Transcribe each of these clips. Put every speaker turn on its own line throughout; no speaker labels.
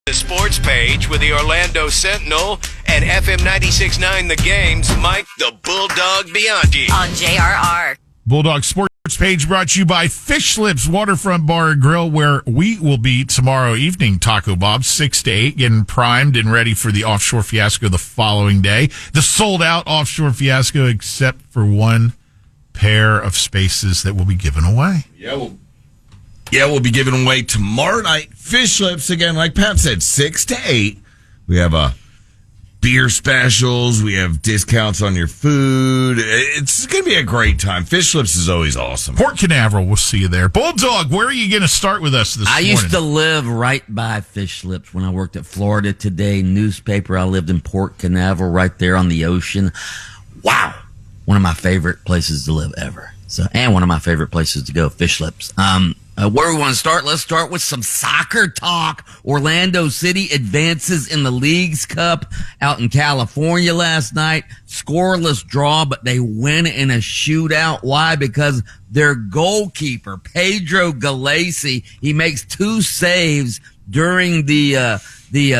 The sports page with the Orlando Sentinel and FM 96.9 The Game's Mike the Bulldog Bianchi.
On JRR.
Bulldog Sports page brought to you by Fish Lips Waterfront Bar and Grill, where we will be tomorrow evening. Taco Bob, 6 to 8, getting primed and ready for the offshore fiasco the following day. The sold-out offshore fiasco, except for one pair of spaces that will be given away.
We'll be giving away tomorrow night. Fish Lips, again, like Pat said, 6 to 8. We have beer specials. We have discounts on your food. It's going to be a great time. Fish Lips is always awesome.
Port Canaveral, we'll see you there. Bulldog, where are you going to start with us this morning?
I used to live right by Fish Lips when I worked at Florida Today newspaper. I lived in Port Canaveral right there on the ocean. Wow. One of my favorite places to live ever. And one of my favorite places to go, Fish Lips. Where we want to start? Let's start with some soccer talk. Orlando City advances in the Leagues Cup out in California last night. Scoreless draw, but they win in a shootout. Why? Because their goalkeeper, Pedro Galaci, he makes 2 saves during the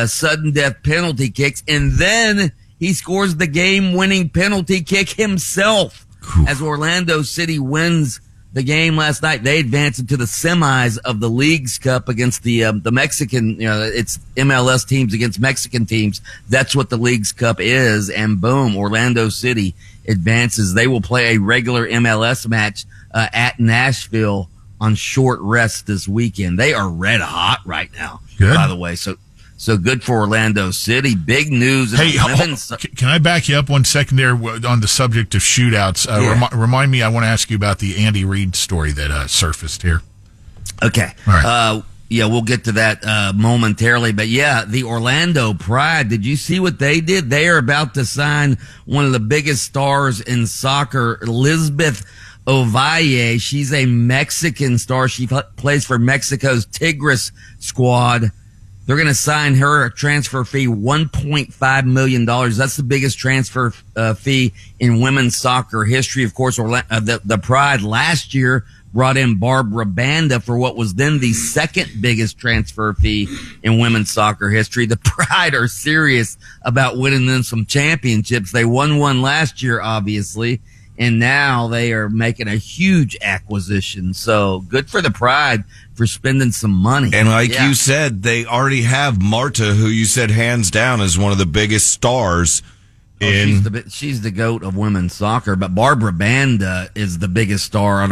sudden death penalty kicks, and then he scores the game-winning penalty kick himself. As Orlando City wins the game last night, they advance into the semis of the Leagues Cup against the Mexican, it's MLS teams against Mexican teams. That's what the Leagues Cup is. And boom, Orlando City advances. They will play a regular MLS match at Nashville on short rest this weekend. They are red hot right now, by the way. So good for Orlando City. Big news.
Hey, can I back you up 1 second there on the subject of shootouts? Remind me, I want to ask you about the Andy Reid story that surfaced here.
Okay. All right. We'll get to that momentarily. But, the Orlando Pride, did you see what they did? They are about to sign one of the biggest stars in soccer, Lisbeth Ovalle. She's a Mexican star. She plays for Mexico's Tigres squad. They're going to sign her a transfer fee, $1.5 million. That's the biggest transfer fee in women's soccer history. Of course, the Pride last year brought in Barbara Banda for what was then the second biggest transfer fee in women's soccer history. The Pride are serious about winning them some championships. They won one last year, obviously, and now they are making a huge acquisition. So good for the Pride for spending some money.
And you said, they already have Marta, who you said hands down is one of the biggest stars.
She's the GOAT of women's soccer, but Barbara Banda is the biggest star on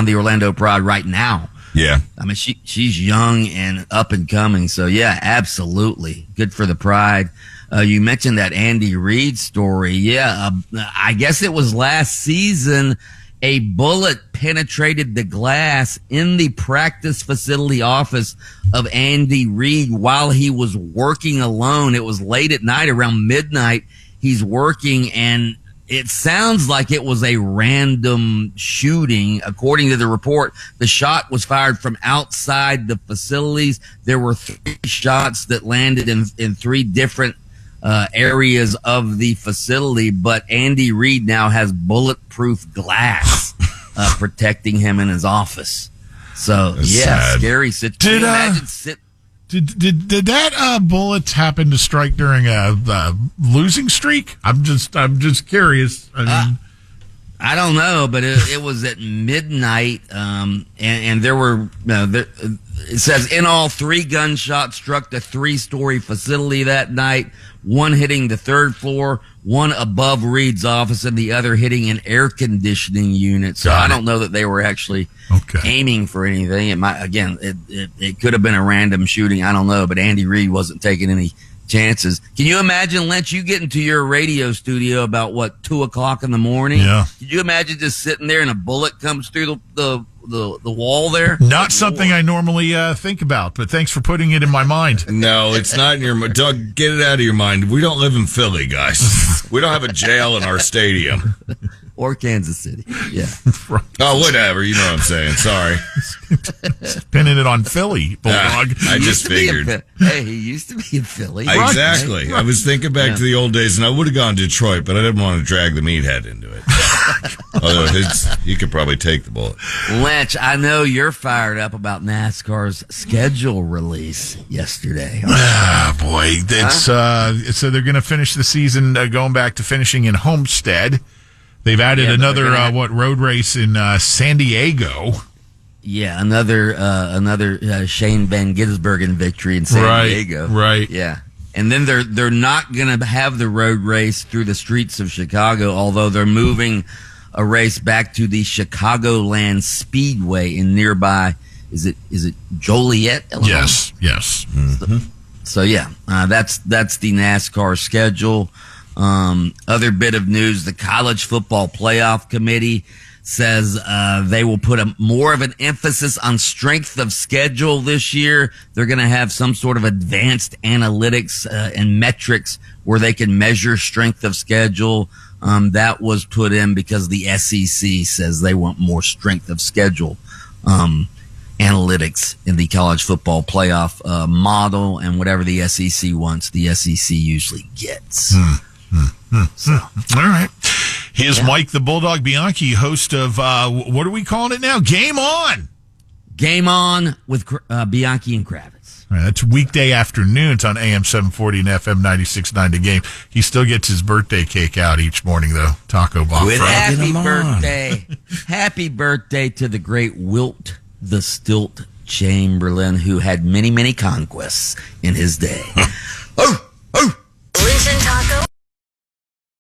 the Orlando Pride right now.
Yeah.
I mean, she's young and up and coming. So, absolutely. Good for the Pride. You mentioned that Andy Reid story. I guess it was last season. A bullet penetrated the glass in the practice facility office of Andy Reid while he was working alone. It was late at night, around midnight. He's working, and it sounds like it was a random shooting. According to the report, the shot was fired from outside the facilities. There were 3 shots that landed in 3 different areas of the facility, but Andy Reid now has bulletproof glass protecting him in his office. So
sad.
Scary situation.
Did that bullet happen to strike during a losing streak? I'm just curious.
I don't know, but it was at midnight, and there were it says in all 3 gunshots struck the 3-story facility that night. One hitting the 3rd floor, one above Reid's office, and the other hitting an air conditioning unit. So I don't know that they were actually aiming for anything. It could have been a random shooting. I don't know, but Andy Reid wasn't taking any chances. Can you imagine, Lynch, you get into your radio studio about 2:00 in the morning?
Yeah.
Could you imagine just sitting there and a bullet comes through the wall there?
Not something I normally think about, but thanks for putting it in my mind.
No, it's not in your mind. Doug, get it out of your mind. We don't live in Philly, guys. We don't have a jail in our stadium.
or Kansas City. Yeah.
Oh, whatever. You know what I'm saying. Sorry.
Pinning it on Philly, Bulldog.
I just figured.
Hey, he used to be in Philly.
Exactly. I was thinking back to the old days, and I would have gone to Detroit, but I didn't want to drag the meathead into it. Although you could probably take the bullet.
Lynch, I know you're fired up about NASCAR's schedule release yesterday.
Ah, boy. It's, so they're going to finish the season going back to finishing in Homestead. They've added another road race in San Diego.
Yeah, another Shane Van Gisbergen victory in San Diego.
Right.
Yeah. And then they're not going to have the road race through the streets of Chicago, although they're moving a race back to the Chicagoland Speedway in nearby. Is it Joliet, Illinois?
Yes. Mm-hmm.
So yeah, that's the NASCAR schedule. Other bit of news: the College Football Playoff Committee says they will put more of an emphasis on strength of schedule this year. They're going to have some sort of advanced analytics and metrics where they can measure strength of schedule. That was put in because the SEC says they want more strength of schedule analytics in the college football playoff model, and whatever the SEC wants, the SEC usually gets. So.
All right. Here's Mike the Bulldog Bianchi, host of, what are we calling it now? Game On!
Game On with Bianchi and Kravitz.
All right, that's weekday afternoons on AM 740 and FM 96.9 The Game. He still gets his birthday cake out each morning, though. Taco Bob.
With happy birthday. Happy birthday to the great Wilt the Stilt Chamberlain, who had many, many conquests in his day.
Listen